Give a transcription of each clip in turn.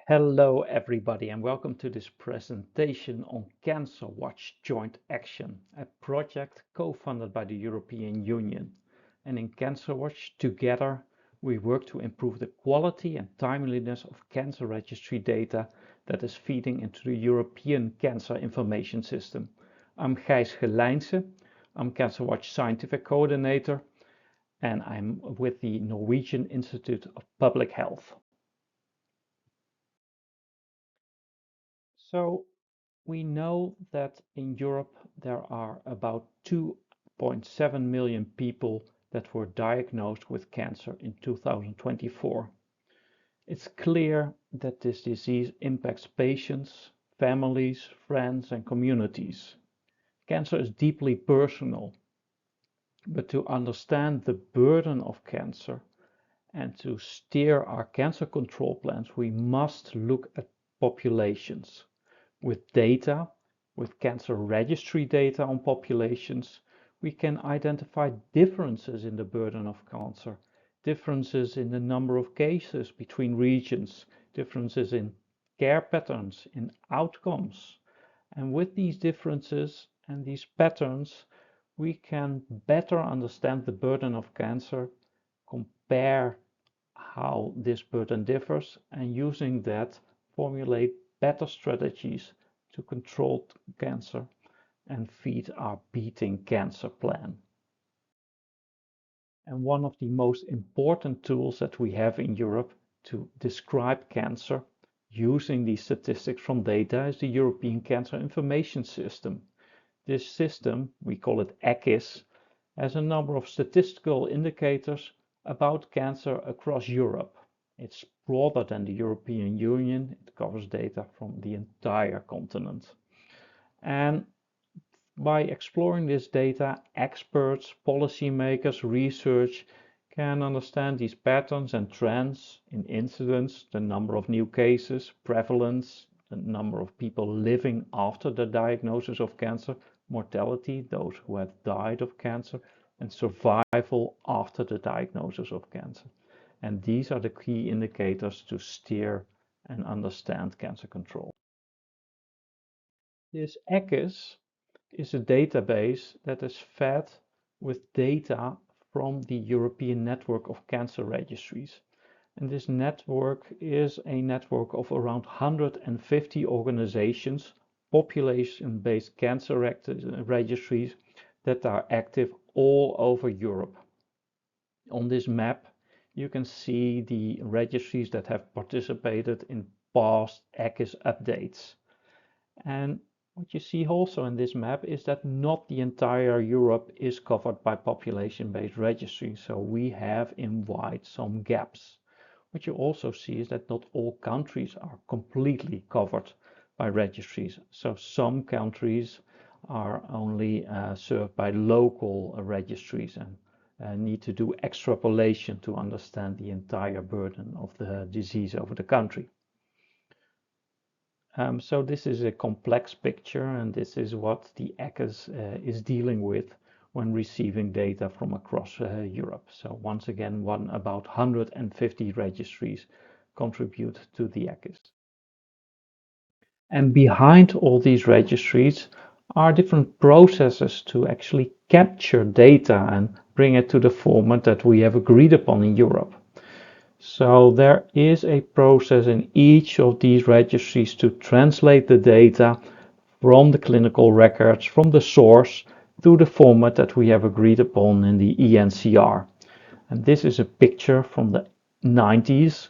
Hello everybody and welcome to this presentation on CancerWatch Joint Action, a project co-funded by the European Union. And in CancerWatch, together, we work to improve the quality and timeliness of cancer registry data that is feeding into the European Cancer Information System. I'm Gijs Geleijnse, I'm CancerWatch Scientific Coordinator, and I'm with the Norwegian Institute of Public Health. So we know that in Europe there are about 2.7 million people that were diagnosed with cancer in 2024. It's clear that this disease impacts patients, families, friends, and communities. Cancer is deeply personal, but to understand the burden of cancer and to steer our cancer control plans, we must look at populations. With data, with cancer registry data on populations, we can identify differences in the burden of cancer, differences in the number of cases between regions, differences in care patterns, in outcomes. And with these differences and these patterns, we can better understand the burden of cancer, compare how this burden differs, and using that, formulate better strategies to control cancer and feed our Beating Cancer plan. And one of the most important tools that we have in Europe to describe cancer using these statistics from data is the European Cancer Information System. This system, we call it ECIS, has a number of statistical indicators about cancer across Europe. It's broader than the European Union. It covers data from the entire continent. And by exploring this data, experts, policymakers, research can understand these patterns and trends in incidence, the number of new cases, prevalence, the number of people living after the diagnosis of cancer, mortality, those who have died of cancer, and survival after the diagnosis of cancer. And these are the key indicators to steer and understand cancer control. This ECIS is a database that is fed with data from the European network of cancer registries. And this network is a network of around 150 organizations, population-based cancer registries that are active all over Europe. On this map, you can see the registries that have participated in past ECIS updates. And what you see also in this map is that not the entire Europe is covered by population-based registries, so we have in white some gaps. What you also see is that not all countries are completely covered by registries, so some countries are only served by local registries and need to do extrapolation to understand the entire burden of the disease over the country. So this is a complex picture, and this is what the ECIS is dealing with when receiving data from across Europe. So once again, about 150 registries contribute to the ECIS. And behind all these registries are different processes to actually capture data and bring it to the format that we have agreed upon in Europe. So there is a process in each of these registries to translate the data from the clinical records, from the source, to the format that we have agreed upon in the ENCR. And this is a picture from the 90s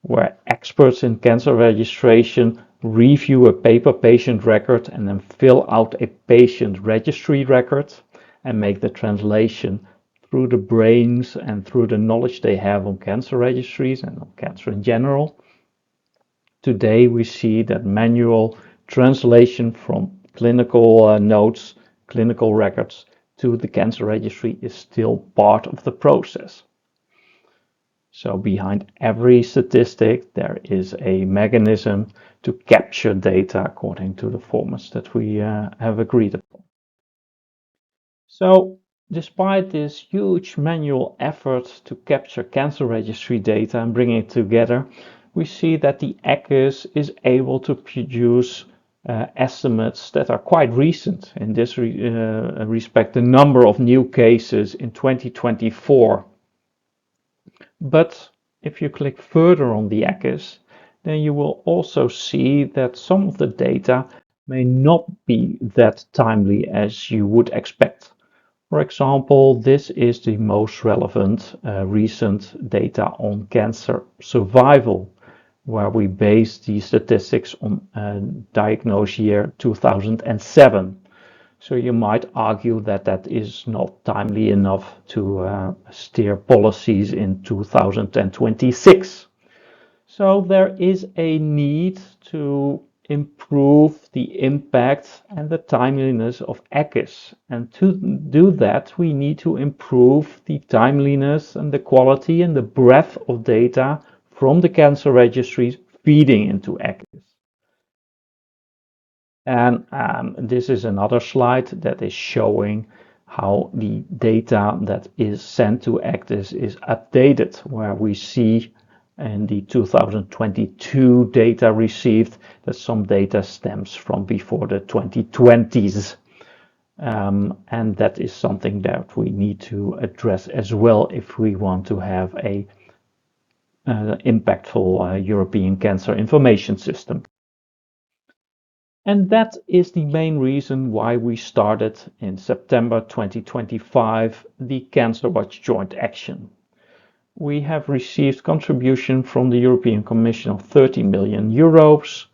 where experts in cancer registration review a paper patient record and then fill out a patient registry record and make the translation through the brains and through the knowledge they have on cancer registries and on cancer in general. Today we see that manual translation from clinical notes, clinical records to the cancer registry is still part of the process. So behind every statistic there is a mechanism to capture data according to the formats that we have agreed upon. So despite this huge manual effort to capture cancer registry data and bring it together, we see that the ECIS is able to produce estimates that are quite recent. In this respect, the number of new cases in 2024. But if you click further on the ECIS, then you will also see that some of the data may not be that timely as you would expect. For example, this is the most relevant recent data on cancer survival, where we base the statistics on diagnosed year 2007. So you might argue that that is not timely enough to steer policies in 2026. So there is a need to improve the impact and the timeliness of ECIS. And to do that, we need to improve the timeliness and the quality and the breadth of data from the cancer registries feeding into ECIS. And this is another slide that is showing how the data that is sent to ECIS is updated, where we see in the 2022 data received that some data stems from before the 2020s. And that is something that we need to address as well if we want to have a impactful European cancer information system. And that is the main reason why we started in September 2025 the CancerWatch Joint Action. We have received contribution from the European Commission of 30 million euros.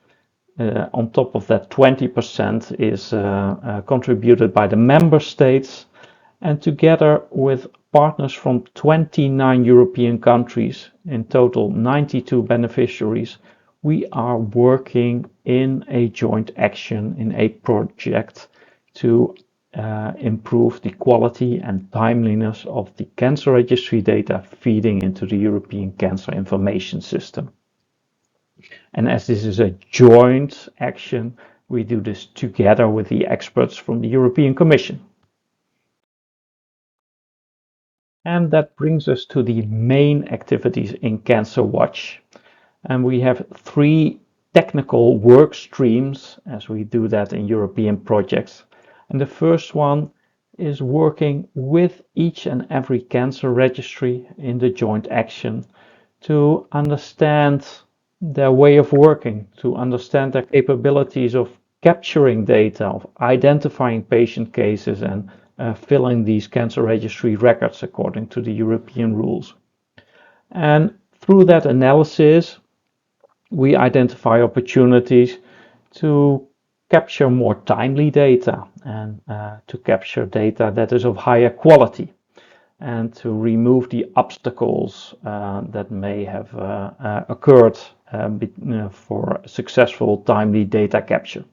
On top of that, 20% is contributed by the member states, and together with partners from 29 European countries, in total 92 beneficiaries, we are working in a joint action in a project to improve the quality and timeliness of the cancer registry data feeding into the European Cancer Information System. And as this is a joint action, we do this together with the experts from the European Commission. And that brings us to the main activities in CancerWatch. And we have 3 technical work streams as we do that in European projects. And the first one is working with each and every cancer registry in the joint action to understand their way of working, to understand their capabilities of capturing data, of identifying patient cases and filling these cancer registry records according to the European rules. And through that analysis, we identify opportunities to capture more timely data and to capture data that is of higher quality and to remove the obstacles that may have occurred for successful timely data capture.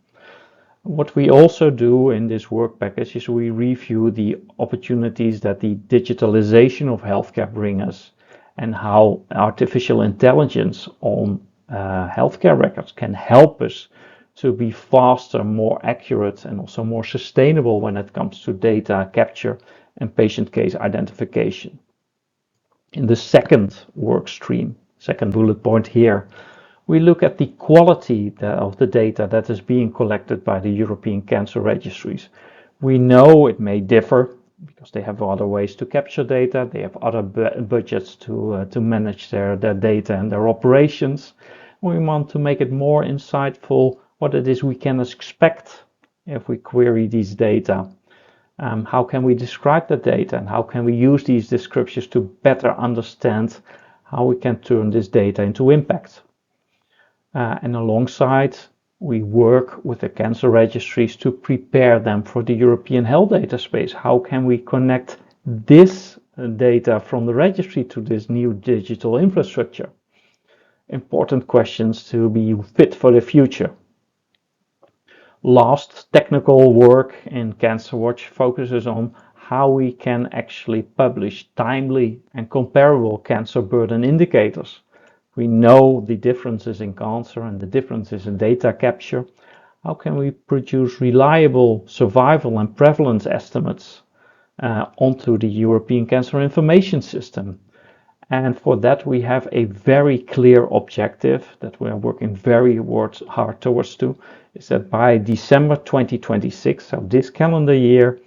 What we also do in this work package is we review the opportunities that the digitalization of healthcare brings us and how artificial intelligence on healthcare records can help us to be faster, more accurate, and also more sustainable when it comes to data capture and patient case identification. In the second work stream, second bullet point here, we look at the quality of the data that is being collected by the European cancer registries. We know it may differ because they have other ways to capture data, they have other budgets to manage their data and their operations. We want to make it more insightful what it is we can expect if we query these data. How can we describe the data and how can we use these descriptions to better understand how we can turn this data into impact. And alongside, we work with the cancer registries to prepare them for the European health data space. How can we connect this data from the registry to this new digital infrastructure? Important questions to be fit for the future. Last, technical work in CancerWatch focuses on how we can actually publish timely and comparable cancer burden indicators. We know the differences in cancer and the differences in data capture. How can we produce reliable survival and prevalence estimates onto the European Cancer Information System? And for that, we have a very clear objective that we are working very hard towards to, is that by December 2026, so this calendar year,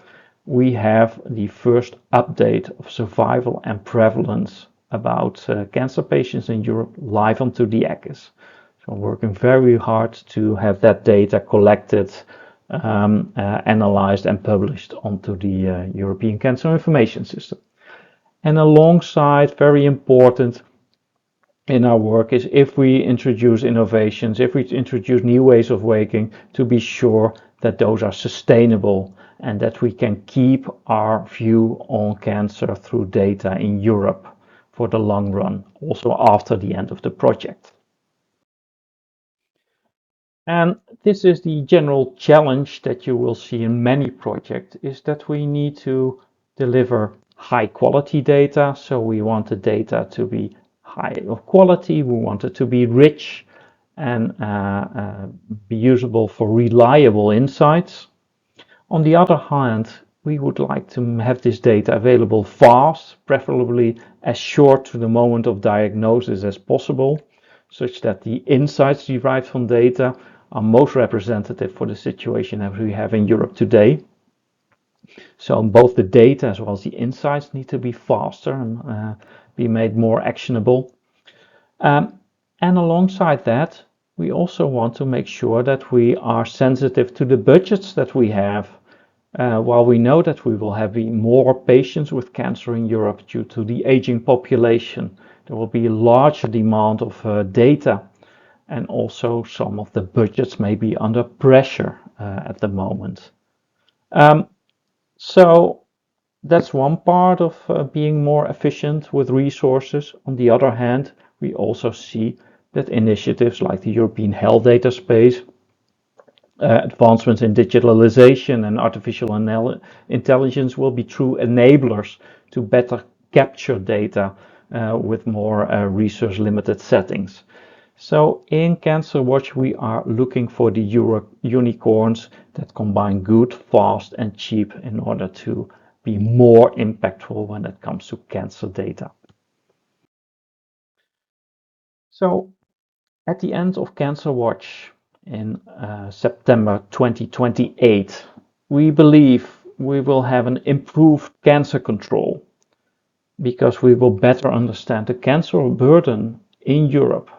we have the first update of survival and prevalence about cancer patients in Europe live onto the ECIS. So I'm working very hard to have that data collected, analyzed and published onto the European Cancer Information System. And alongside, very important in our work, is if we introduce innovations, if we introduce new ways of working, to be sure that those are sustainable and that we can keep our view on cancer through data in Europe for the long run, also after the end of the project. And this is the general challenge that you will see in many projects, is that we need to deliver high quality data. So we want the data to be high of quality, we want it to be rich and be usable for reliable insights. On the other hand, we would like to have this data available fast, preferably as short to the moment of diagnosis as possible, such that the insights derived from data are most representative for the situation that we have in Europe today. So both the data as well as the insights need to be faster and be made more actionable. And alongside that, we also want to make sure that we are sensitive to the budgets that we have. While we know that we will have more patients with cancer in Europe due to the aging population, there will be a larger demand of data, and also some of the budgets may be under pressure at the moment. So that's one part of being more efficient with resources. On the other hand, we also see that initiatives like the European Health Data Space, advancements in digitalization and artificial intelligence will be true enablers to better capture data with more resource limited settings. So in CancerWatch, we are looking for the unicorns that combine good, fast and cheap in order to be more impactful when it comes to cancer data. So at the end of CancerWatch in September 2028, we believe we will have an improved cancer control because we will better understand the cancer burden in Europe,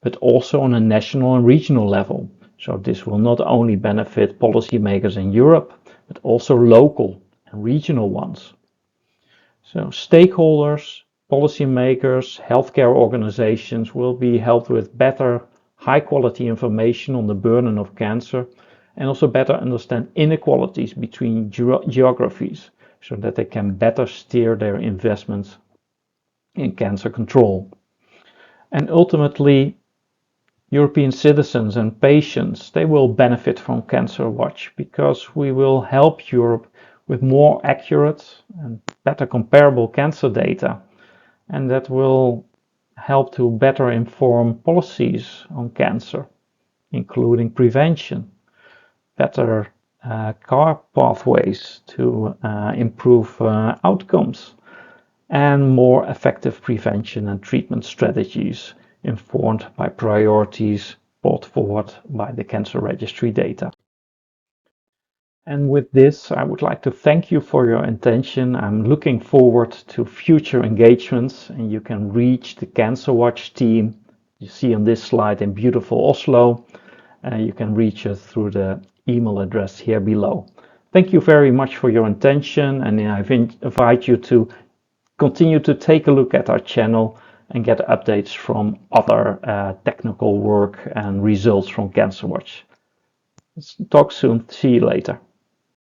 but also on a national and regional level. So this will not only benefit policymakers in Europe, but also local and regional ones. So stakeholders, policymakers, healthcare organizations will be helped with better, high quality information on the burden of cancer, and also better understand inequalities between geographies so that they can better steer their investments in cancer control. And ultimately, European citizens and patients, they will benefit from CancerWatch because we will help Europe with more accurate and better comparable cancer data, and that will help to better inform policies on cancer, including prevention, better care pathways to improve outcomes, and more effective prevention and treatment strategies informed by priorities brought forward by the cancer registry data. And with this, I would like to thank you for your attention. I'm looking forward to future engagements, and you can reach the CancerWatch team you see on this slide in beautiful Oslo. You can reach us through the email address here below. Thank you very much for your attention, and I invite you to continue to take a look at our channel and get updates from other technical work and results from CancerWatch. Let's talk soon. See you later.